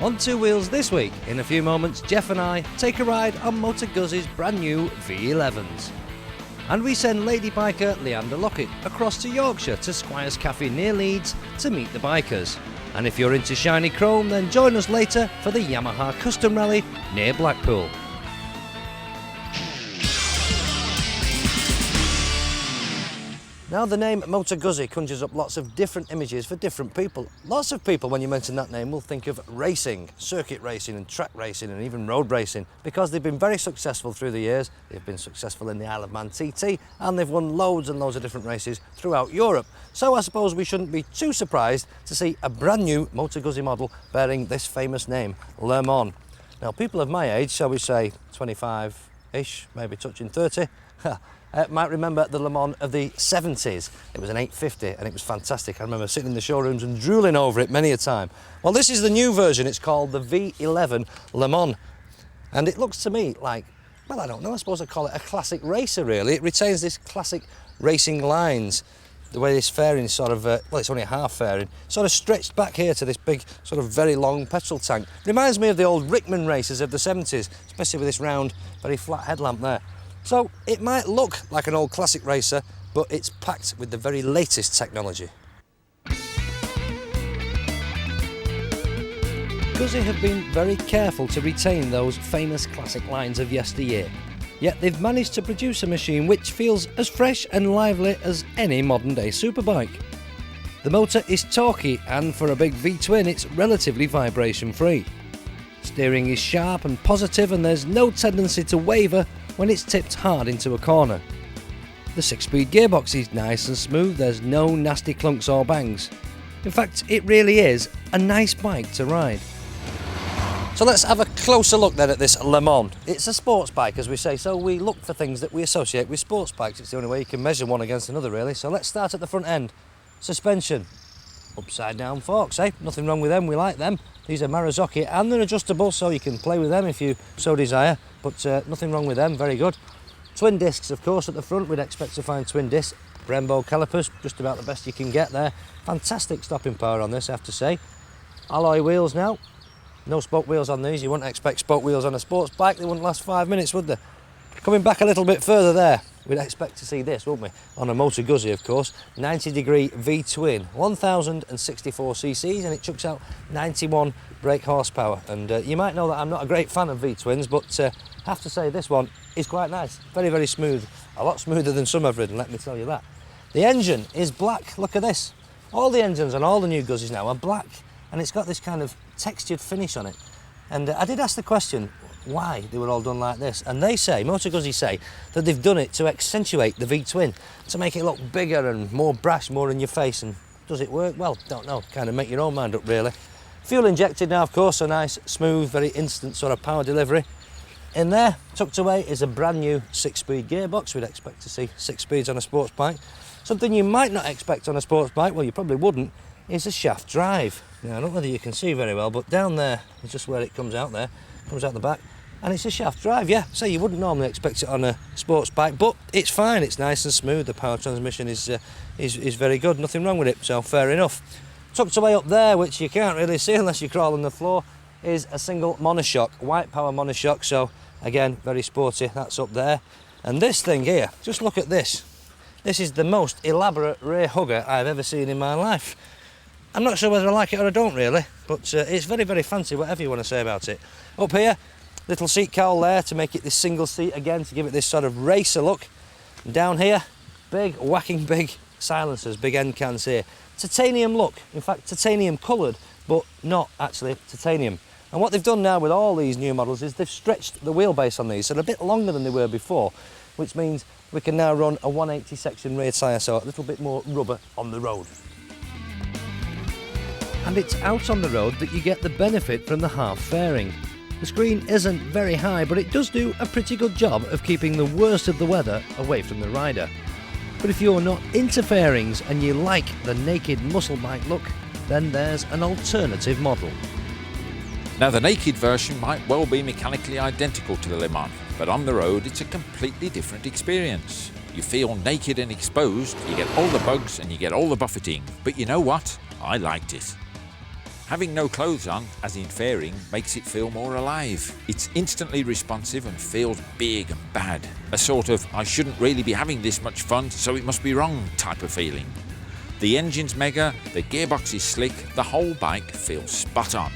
On Two Wheels this week, in a few moments, Jeff and I take a ride on Moto Guzzi's brand new V11s. And we send lady biker Leeanda Lockett across to Yorkshire to Squires Cafe near Leeds to meet the bikers. And if you're into shiny chrome, then join us later for the Yamaha Custom Rally near Blackpool. Now, the name Moto Guzzi conjures up lots of different images for different people. Lots of people, when you mention that name, will think of racing, circuit racing and track racing and even road racing, because they've been very successful through the years. They've been successful in the Isle of Man TT, and they've won loads and loads of different races throughout Europe. So I suppose we shouldn't be too surprised to see a brand new Moto Guzzi model bearing this famous name, Le Mans. Now, people of my age, shall we say 25-ish, maybe touching 30, might remember the Le Mans of the 70s. It was an 850 and it was fantastic. I remember sitting in the showrooms and drooling over it many a time. Well, this is the new version. It's called the V11 Le Mans. And it looks to me like, well, I don't know, I suppose I'd call it a classic racer, really. It retains this classic racing lines. The way this fairing is sort of, well, it's only a half fairing, sort of stretched back here to this big, sort of very long petrol tank. Reminds me of the old Rickman races of the 70s, especially with this round, very flat headlamp there. So it might look like an old classic racer, but it's packed with the very latest technology. Guzzi have been very careful to retain those famous classic lines of yesteryear. Yet they've managed to produce a machine which feels as fresh and lively as any modern day superbike. The motor is torquey, and for a big V-twin it's relatively vibration free. Steering is sharp and positive, and there's no tendency to waver when it's tipped hard into a corner. The 6-speed gearbox is nice and smooth, there's no nasty clunks or bangs. In fact, it really is a nice bike to ride. So let's have a closer look then at this Le Mans. It's a sports bike, as we say, so we look for things that we associate with sports bikes. It's the only way you can measure one against another, really. So let's start at the front end. Suspension. Upside down forks, eh? Nothing wrong with them, we like them. These are Marzocchi and they're adjustable, so you can play with them if you so desire, but nothing wrong with them, very good. Twin discs, of course, at the front. We'd expect to find twin discs. Brembo calipers, just about the best you can get there. Fantastic stopping power on this, I have to say. Alloy wheels now. No spoke wheels on these. You wouldn't expect spoke wheels on a sports bike. They wouldn't last 5 minutes, would they? Coming back a little bit further there, we'd expect to see this, wouldn't we? On a Moto Guzzi, of course. 90-degree V-twin, 1064 cc's, and it chucks out 91 brake horsepower. And you might know that I'm not a great fan of V-twins, but I have to say this one is quite nice. Very, very smooth. A lot smoother than some I've ridden, let me tell you that. The engine is black. Look at this. All the engines on all the new Guzzis now are black, and it's got this kind of textured finish on it. And I did ask the question why they were all done like this, and they say, Moto Guzzi say, that they've done it to accentuate the V-twin, to make it look bigger and more brash, more in your face. And does it work? Well, don't know. Kind of make your own mind up, really. Fuel injected now, of course, so nice, smooth, very instant sort of power delivery. In there, tucked away, is a brand new 6-speed gearbox. We'd expect to see 6 speeds on a sports bike. Something you might not expect on a sports bike, well, you probably wouldn't, is a shaft drive. Now, I don't know whether you can see very well, but down there is just where it comes out there, comes out the back. And it's a shaft drive, yeah. So you wouldn't normally expect it on a sports bike, but it's fine. It's nice and smooth. The power transmission is very good. Nothing wrong with it, so fair enough. Tucked away up there, which you can't really see unless you crawl on the floor, is a single monoshock, white power monoshock. So again, very sporty. That's up there. And this thing here, just look at this. This is the most elaborate rear hugger I've ever seen in my life. I'm not sure whether I like it or I don't really, but it's very, very fancy, whatever you want to say about it. Up here, little seat cowl there to make it this single seat again, to give it this sort of racer look. And down here, big, whacking big silencers, big end cans here. Titanium look, in fact titanium coloured, but not actually titanium. And what they've done now with all these new models is they've stretched the wheelbase on these, so they're a bit longer than they were before, which means we can now run a 180 section rear tyre, so a little bit more rubber on the road. And it's out on the road that you get the benefit from the half fairing. The screen isn't very high, but it does do a pretty good job of keeping the worst of the weather away from the rider. But if you're not into fairings and you like the naked muscle bike look, then there's an alternative model. Now, the naked version might well be mechanically identical to the Le Mans, but on the road it's a completely different experience. You feel naked and exposed, you get all the bugs and you get all the buffeting, but you know what? I liked it. Having no clothes on, as in fairing, makes it feel more alive. It's instantly responsive and feels big and bad. A sort of, I shouldn't really be having this much fun, so it must be wrong type of feeling. The engine's mega, the gearbox is slick, the whole bike feels spot on.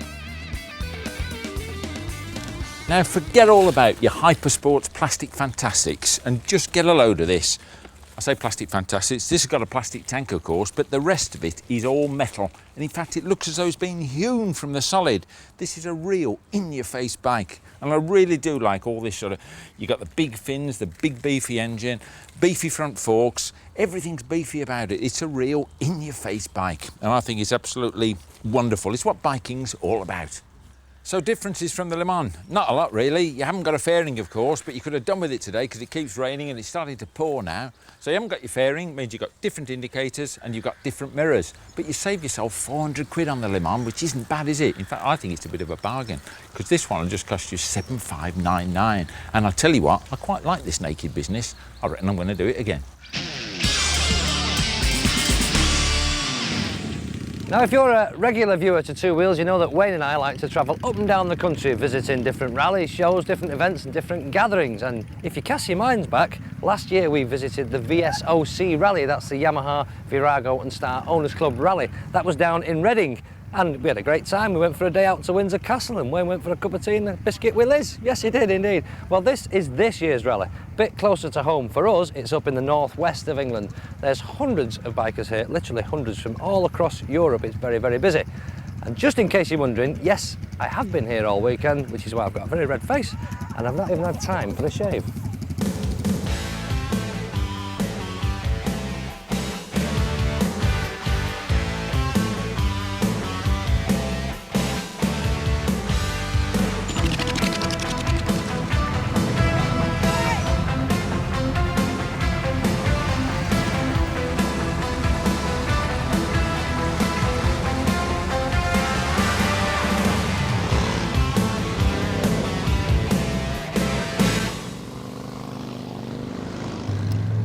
Now forget all about your Hypersports plastic fantastics and just get a load of this. I say plastic fantastics, this has got a plastic tank of course, but the rest of it is all metal. And in fact it looks as though it's been hewn from the solid. This is a real in-your-face bike. And I really do like all this sort of, you got the big fins, the big beefy engine, beefy front forks, everything's beefy about it. It's a real in-your-face bike. And I think it's absolutely wonderful. It's what biking's all about. So differences from the Le Mans? Not a lot really. You haven't got a fairing of course, but you could have done with it today because it keeps raining and it's starting to pour now. So you haven't got your fairing, means you've got different indicators and you've got different mirrors. But you save yourself 400 quid on the Le Mans, which isn't bad, is it? In fact, I think it's a bit of a bargain because this one will just cost you 7,599. And I'll tell you what, I quite like this naked business. I reckon I'm going to do it again. Now, if you're a regular viewer to Two Wheels, you know that Wayne and I like to travel up and down the country visiting different rallies, shows, different events and different gatherings. And if you cast your minds back, last year we visited the VSOC rally. That's the Yamaha, Virago and Star Owners Club rally. That was down in Reading. And we had a great time. We went for a day out to Windsor Castle and Wayne went for a cup of tea and a biscuit with Liz. Yes, he did indeed. Well, this is this year's rally. A bit closer to home. For us, it's up in the northwest of England. There's hundreds of bikers here, literally hundreds from all across Europe. It's very, very busy. And just in case you're wondering, yes, I have been here all weekend, which is why I've got a very red face and I've not even had time for the shave.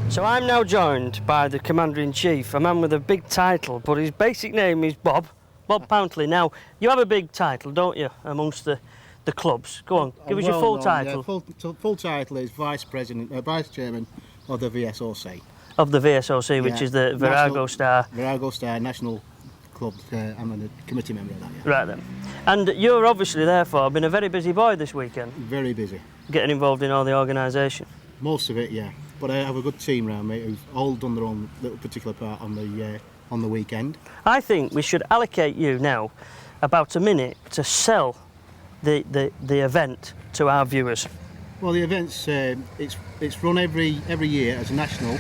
So I'm now joined by the Commander-in-Chief, a man with a big title, but his basic name is Bob Pountley. Now, you have a big title, don't you, amongst the clubs? Go on, give us your full title. Yeah, full title is Vice Chairman of the VSOC. Of the VSOC, which is the Virago Star. Virago Star National Club. I'm a committee member of that, yeah. Right then. And you're obviously therefore been a very busy boy this weekend. Very busy. Getting involved in all the organisation. Most of it, yeah. But I have a good team around me who've all done their own little particular part on the weekend. I think we should allocate you now about a minute to sell the event to our viewers. Well, the event's it's run every year as a national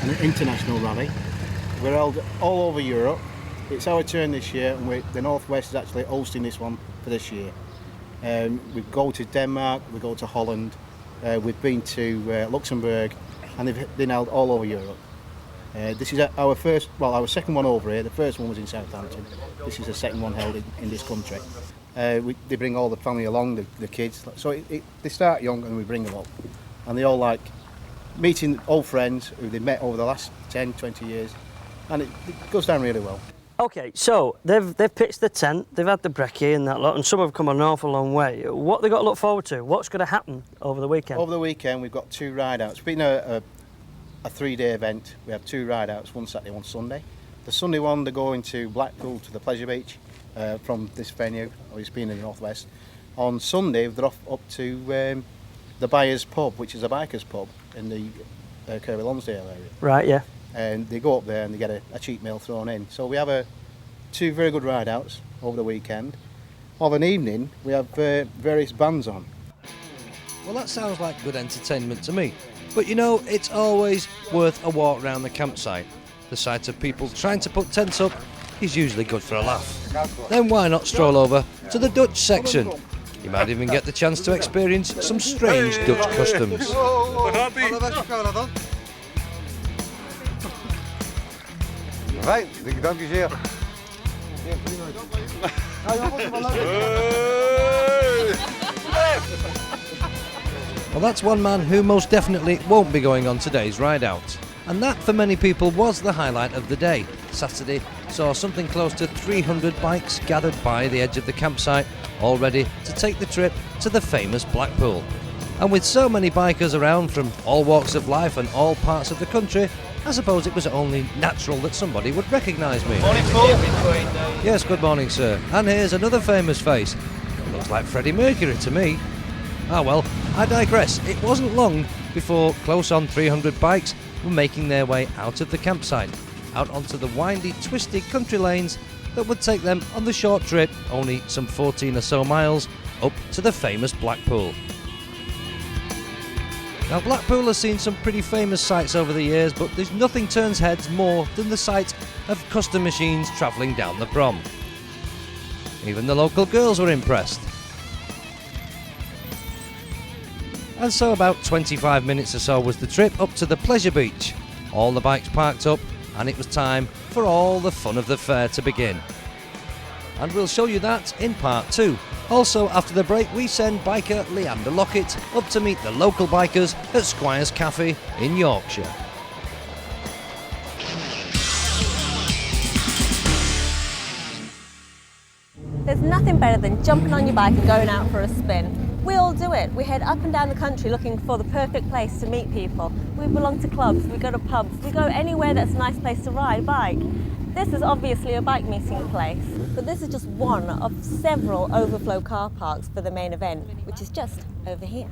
and an international rally. We're held all over Europe. It's our turn this year, and the Northwest is actually hosting this one for this year. We go to Denmark, we go to Holland. We've been to Luxembourg, and they've been held all over Europe. This is our second one over here. The first one was in Southampton. This is the second one held in this country. They bring all the family along, the kids. So they start young and we bring them up. And they all like meeting old friends who they've met over the last 10, 20 years. And it goes down really well. OK, so they've pitched the tent, they've had the brekkie and that lot, and some have come an awful long way. What have they got to look forward to? What's going to happen over the weekend? Over the weekend, we've got 2 ride-outs. Being a 3-day event, we have 2 ride-outs, one Saturday, one Sunday. The Sunday one, they're going to Blackpool to the Pleasure Beach from this venue, or it's been in the Northwest. On Sunday, they're off up to the Buyers Pub, which is a biker's pub in the Kirby Lonsdale area. Right, yeah. And they go up there and they get a cheap meal thrown in. So we have 2 very good ride-outs over the weekend. Of an evening, we have various bands on. Well, that sounds like good entertainment to me. But you know, it's always worth a walk around the campsite. The sight of people trying to put tents up is usually good for a laugh. Then why not stroll over to the Dutch section? You might even get the chance to experience some strange Dutch customs. Fijn, dank u zeer. Well, that's one man who most definitely won't be going on today's ride out. And that, for many people, was the highlight of the day. Saturday, saw something close to 300 bikes gathered by the edge of the campsite, all ready to take the trip to the famous Blackpool. And with so many bikers around from all walks of life and all parts of the country, I suppose it was only natural that somebody would recognise me. Morning, Paul. Yes, good morning, sir. And here's another famous face. Looks like Freddie Mercury to me. Ah well, I digress. It wasn't long before close on 300 bikes were making their way out of the campsite, out onto the windy, twisty country lanes that would take them on the short trip, only some 14 or so miles, up to the famous Blackpool. Now, Blackpool has seen some pretty famous sights over the years, but there's nothing turns heads more than the sight of custom machines travelling down the prom. Even the local girls were impressed. And so about 25 minutes or so was the trip up to the pleasure beach. All the bikes parked up, and it was time for all the fun of the fair to begin. And we'll show you that in part 2. Also, after the break, we send biker Leeanda Lockett up to meet the local bikers at Squires Cafe in Yorkshire. There's nothing better than jumping on your bike and going out for a spin. We all do it. We head up and down the country looking for the perfect place to meet people. We belong to clubs, we go to pubs, we go anywhere that's a nice place to ride a bike. This is obviously a bike meeting place, but this is just one of several overflow car parks for the main event, which is just over here.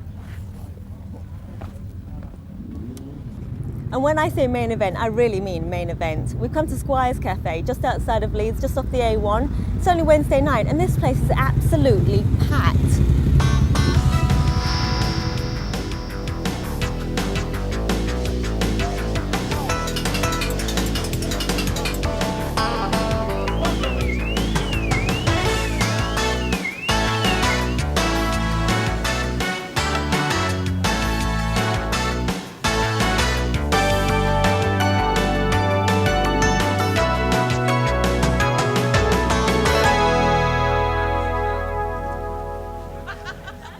And when I say main event, I really mean main event. We've come to Squires Cafe, just outside of Leeds, just off the A1. It's only Wednesday night, and this place is absolutely packed.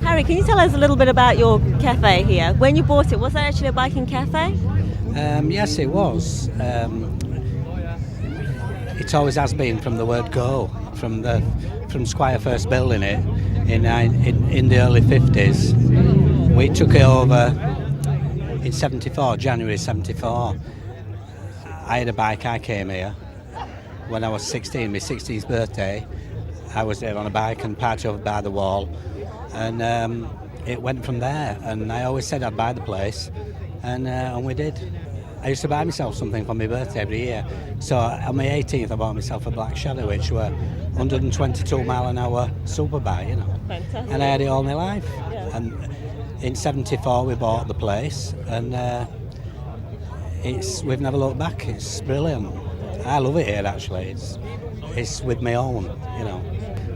Harry, can you tell us a little bit about your cafe here? When you bought it, was that actually a biking cafe? Yes, it was. It always has been from the word go. From Squire first building it in the early 50s. We took it over in 74, January 74. I had a bike. I came here when I was 16, my 16th birthday. I was there on a bike and parked over by the wall. And it went from there, and I always said I'd buy the place, and we did. I used to buy myself something for my birthday every year. So on my 18th I bought myself a Black Shadow, which were 122 mile an hour superbike, you know. Fantastic. And I had it all my life. Yeah. And in 74 we bought the place, and we've never looked back. It's brilliant. I love it here actually. It's with my own, you know.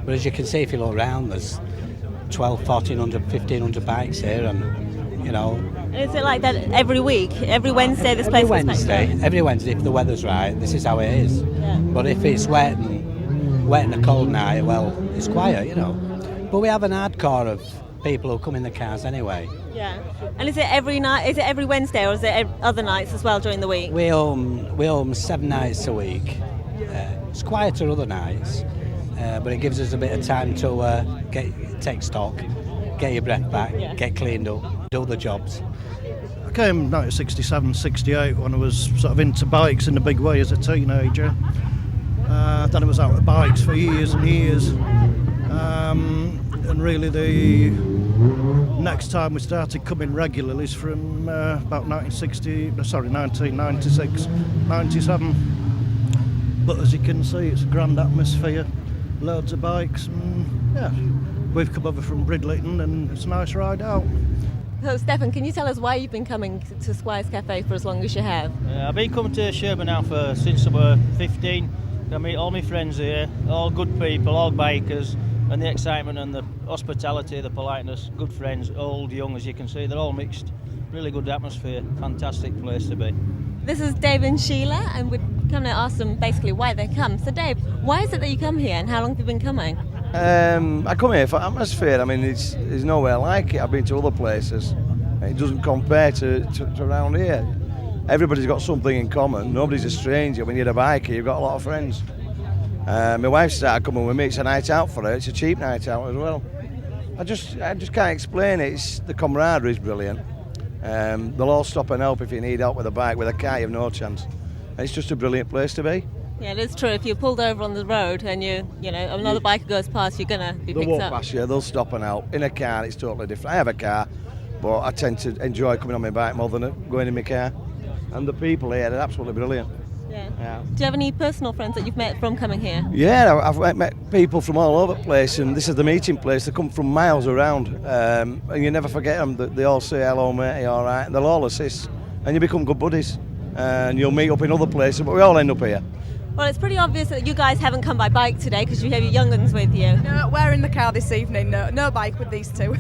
But as you can see if you look around, there's 1,200, 1,400, 1,500 bikes here, and you know. And is it like that every week? Every Wednesday this place is packed? Every Wednesday, if the weather's right, this is how it is. Yeah. But if it's wet and a cold night, well, it's quiet, you know. But we have an hardcore of people who come in the cars anyway. Yeah. And is it every night? Is it every Wednesday, or is it other nights as well during the week? We home 7 nights a week. It's quieter other nights, but it gives us a bit of time to take stock, get your breath back, Yeah. get cleaned up, do the jobs. I came 1967, 68 when I was sort of into bikes in a big way as a teenager. Then I was out with bikes for years and years. And really the next time we started coming regularly is from about 1996, 97. But as you can see, it's a grand atmosphere, loads of bikes, and yeah, we've come over from Bridlington and it's a nice ride out. So Stefan, can you tell us why you've been coming to Squires Cafe for as long as you have? I've been coming to Sherburn now since I was 15. I meet all my friends here, all good people, all bikers, and the excitement and the hospitality, the politeness, good friends, old, young, as you can see, they're all mixed. Really good atmosphere, fantastic place to be. This is Dave and Sheila, and we're coming to ask them basically why they come. So Dave, why is it that you come here, and how long have you been coming? I come here for atmosphere. I mean, there's nowhere like it. I've been to other places. It doesn't compare to around here. Everybody's got something in common. Nobody's a stranger. When you're a biker, you've got a lot of friends. My wife started coming with me. It's a night out for her. It's a cheap night out as well. I just can't explain it. The camaraderie is brilliant. They'll all stop and help if you need help with a bike. With a car, you have no chance. And it's just a brilliant place to be. Yeah, it is true. If you're pulled over on the road and you know another biker goes past, you're gonna be They'll picked walk up. past you. They'll stop and help. In a car, it's totally different. I have a car, but I tend to enjoy coming on my bike more than going in my car. And the people here, they're absolutely brilliant. Yeah. Do you have any personal friends that you've met from coming here? Yeah, I've met people from all over the place, and this is the meeting place. They come from miles around, and you never forget them. They all say hello, mate, are you all right? And they'll all assist, and you become good buddies. And you'll meet up in other places, but we all end up here. Well, it's pretty obvious that you guys haven't come by bike today because you have your young uns with you. No, we're in the car this evening. No bike with these two.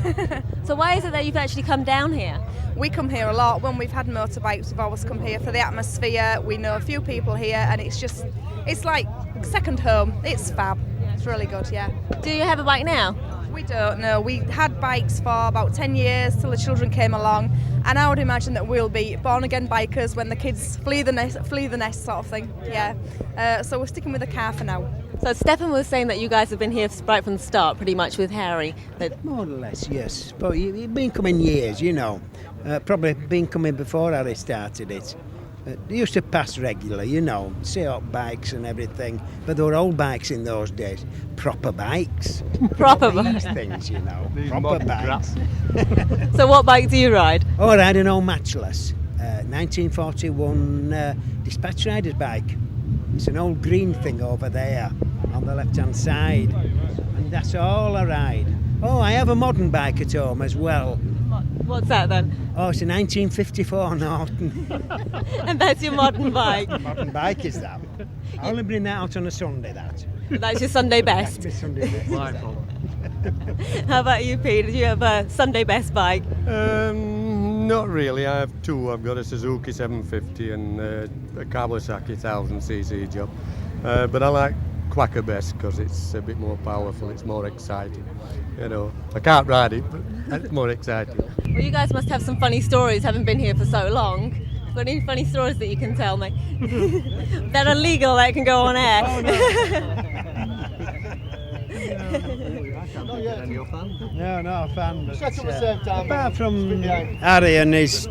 So why is it that you've actually come down here? We come here a lot. When we've had motorbikes, we've always come here for the atmosphere. We know a few people here, and it's like second home. It's fab. It's really good, yeah. Do you have a bike now? We don't know. We had bikes for about 10 years till the children came along, and I would imagine that we'll be born-again bikers when the kids flee the nest sort of thing. Yeah. So we're sticking with the car for now. So Stefan was saying that you guys have been here right from the start, pretty much with Harry. More or less, yes. But you've been coming years, you know. Probably been coming before Harry started it. They used to pass regularly, you know, see up bikes and everything. But there were old bikes in those days. Proper bikes. Proper These bikes. things, you know. Proper bikes. So what bike do you ride? Oh, I ride an old matchless. 1941 dispatch rider's bike. It's an old green thing over there on the left-hand side. And that's all I ride. Oh, I have a modern bike at home as well. What's that then? Oh, it's a 1954 Norton. And that's your modern bike? Modern bike is that. I only bring that out on a Sunday, that. That's your Sunday best? That's my Sunday best. How about you, Pete? Do you have a Sunday best bike? Not really. I have two. I've got a Suzuki 750 and a Kawasaki 1000cc job. But I like Quacker best because it's a bit more powerful, it's more exciting. You know, I can't ride it, but it's more exciting. Well, you guys must have some funny stories, having been here for so long. Got any funny stories that you can tell me? That are legal, that can go on air. Oh, no. No, not a fan. But, apart from Harry and his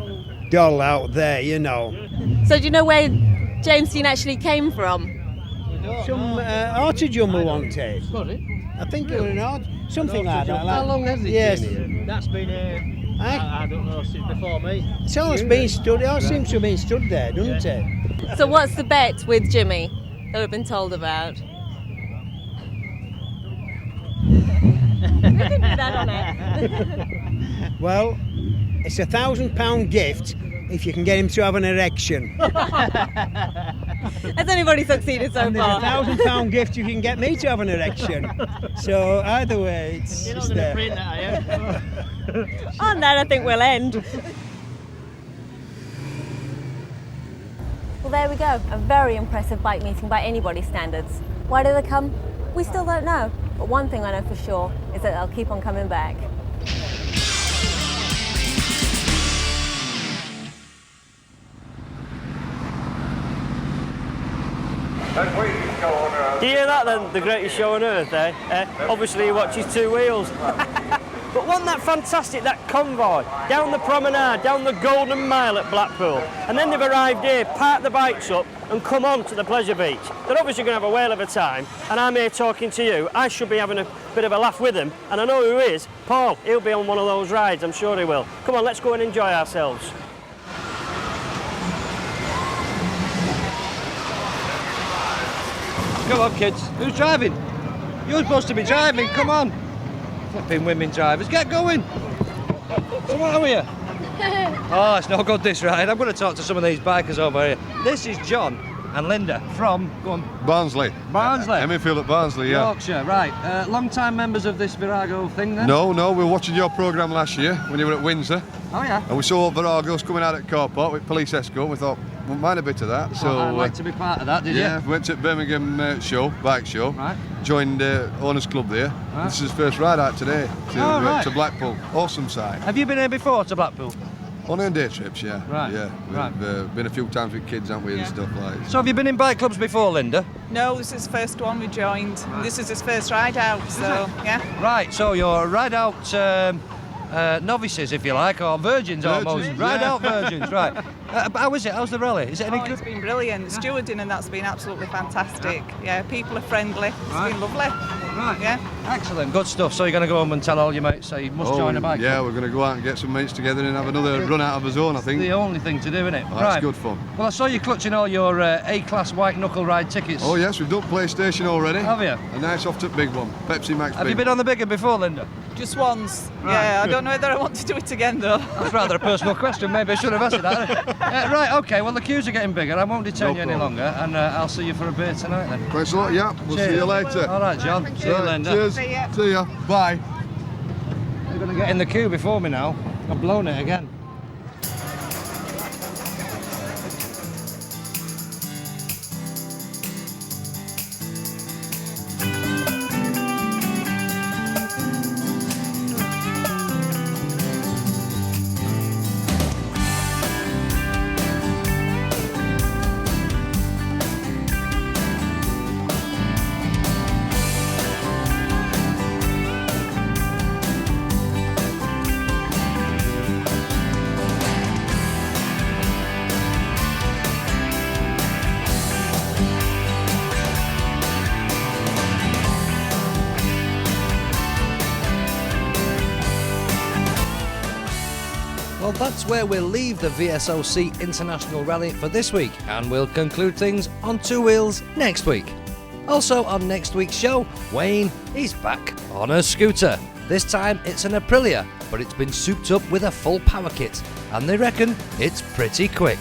doll out there, you know. So do you know where James Dean actually came from? Some auto jumble one day. I think it was something like that. How long has it yes. been here? That's been here, I don't know, since before me. It's always been stood, it all seems to have been stood there, doesn't it? So what's the bet with Jimmy that we've been told about? We can do that on it. Well, it's £1,000 gift if you can get him to have an erection. Has anybody succeeded so and far? There's £1,000 gift if you can get me to have an erection. So either way, it's there. On that, I think we'll end. Well, there we go. A very impressive bike meeting by anybody's standards. Why do they come? We still don't know. But one thing I know for sure is that they'll keep on coming back. Do you hear that then? The greatest show on earth, eh? Obviously he watches two wheels. But wasn't that fantastic, that convoy? Down the promenade, down the Golden Mile at Blackpool. And then they've arrived here, parked the bikes up and come on to the pleasure beach. They're obviously going to have a whale of a time. And I'm here talking to you. I should be having a bit of a laugh with them. And I know who is. Paul, he'll be on one of those rides, I'm sure he will. Come on, let's go and enjoy ourselves. Come on, kids. Who's driving? You're supposed to be driving. Come on. Flipping women drivers. Get going. What's the matter with you? Oh, it's no good, this ride. I'm going to talk to some of these bikers over here. This is John and Linda from Barnsley. Barnsley. Hemifield at Barnsley, yeah. Yorkshire, right. Long-time members of this Virago thing, then? No, we were watching your programme last year when you were at Windsor. Oh, yeah. And we saw Viragos coming out at car park with police escort. We thought, we wouldn't mind a bit of that. So I'd like to be part of that, did you? Yeah, we went to Birmingham bike show. Right. Joined Owners Club there. Right. This is his first ride out today Right. to Blackpool. Awesome side. Have you been here before to Blackpool? On our day trips, yeah. Right, Yeah. We've been a few times with kids, haven't we, and stuff like that. So have you been in bike clubs before, Linda? No, this is the first one we joined. Right. This is his first ride out, so yeah. Right, so you're ride out novices, if you like, or virgins almost. Ride out virgins, right. How is it? How's the rally? Is it any good? It's been brilliant. Stewarding and that's been absolutely fantastic. Yeah, people are friendly. It's been lovely. Right. Yeah. Excellent, good stuff. So you're going to go home and tell all your mates, say you must join a bike Yeah, club? we're going to go out and get some mates together and have another run out of our zone, I think. The only thing to do, isn't it? Oh, that's good fun. Well, I saw you clutching all your A-class white knuckle ride tickets. Oh yes, we've done PlayStation already. Have you? A nice off-top big one, Pepsi Max. Have you been on the big one before, Linda? Just once. Right. Yeah, I don't know whether I want to do it again though. That's rather a personal question. Maybe I should have asked you that. Right, okay. Well, the queues are getting bigger. I won't detain you any longer, and I'll see you for a beer tonight then. Thanks a lot. Yeah, we'll see you later. All right, John. See you, Linda. Cheers. See ya. Bye. You're going to get in the queue before me now. I've blown it again. Well, that's where we'll leave the VSOC International Rally for this week, and we'll conclude things on two wheels next week. Also on next week's show, Wayne is back on a scooter. This time it's an Aprilia, but it's been souped up with a full power kit, and they reckon it's pretty quick.